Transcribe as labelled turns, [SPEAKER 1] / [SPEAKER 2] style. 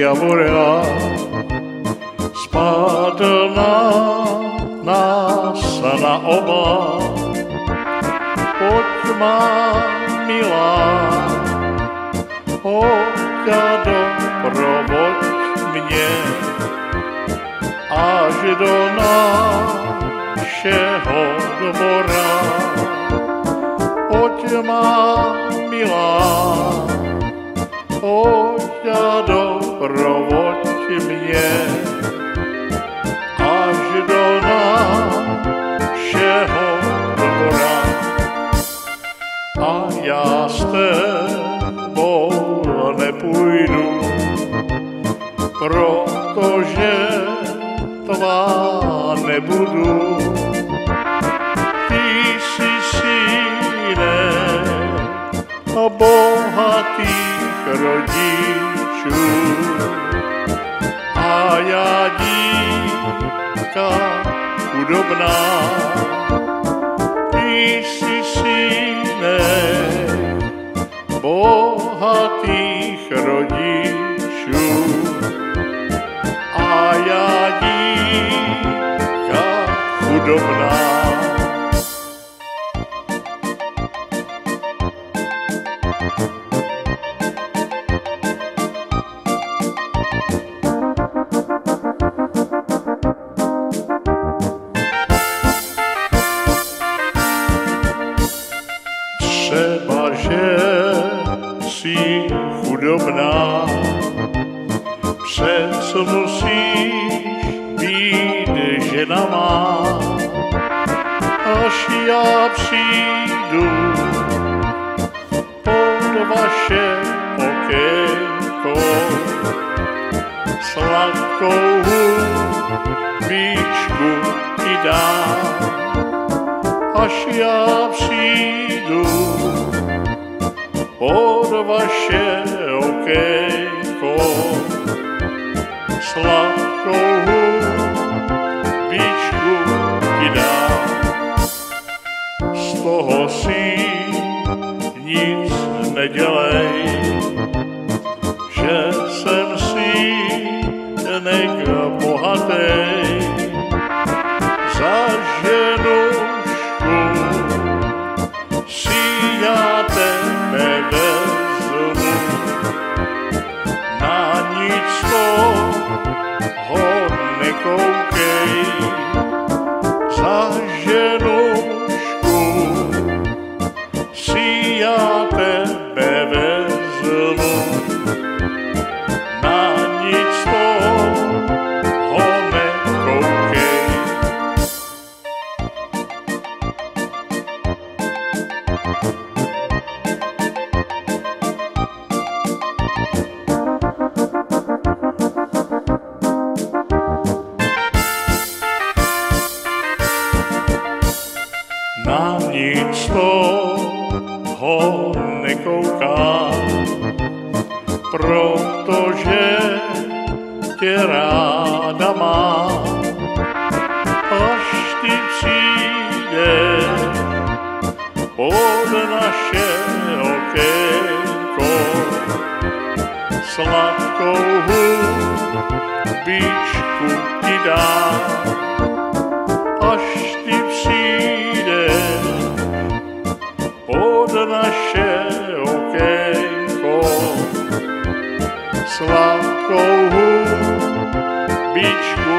[SPEAKER 1] javorila, spadl na nás na oba. Poď má milá, poď a doprovoď mě až do našeho dvora. Poď má milá, poď a doprovoď mě až do našeho dvora. A já s tebou nepůjdu, protože tvá nebudu. Ty jsi synem bohatých rodičů a já dívka chudobná. Ty jsi synem bohatých rodičů a já dívka chudobná. Třeba, že jsi chudobná, přece musíš být žena má. Až já přijdu pod vaše okénko, sladkou hudbičku ti dám. Až já přijdu pod vaše okénko, sladkou hudbičku ti dám. Z toho si nic nedělej, že jsem si nek bohatej. Za ženušku si já tebe vezmu, na nic toho nekoukej. Za ženušku si já tebe vezmu, na nic toho nekoukej. Na nic toho nekoukám, protože tě ráda mám. Až ty přijdeš pod naše okénko, sladkou hudbičku ti dám. Až ty přijdeš pod naše okénko, sladkou hudbičku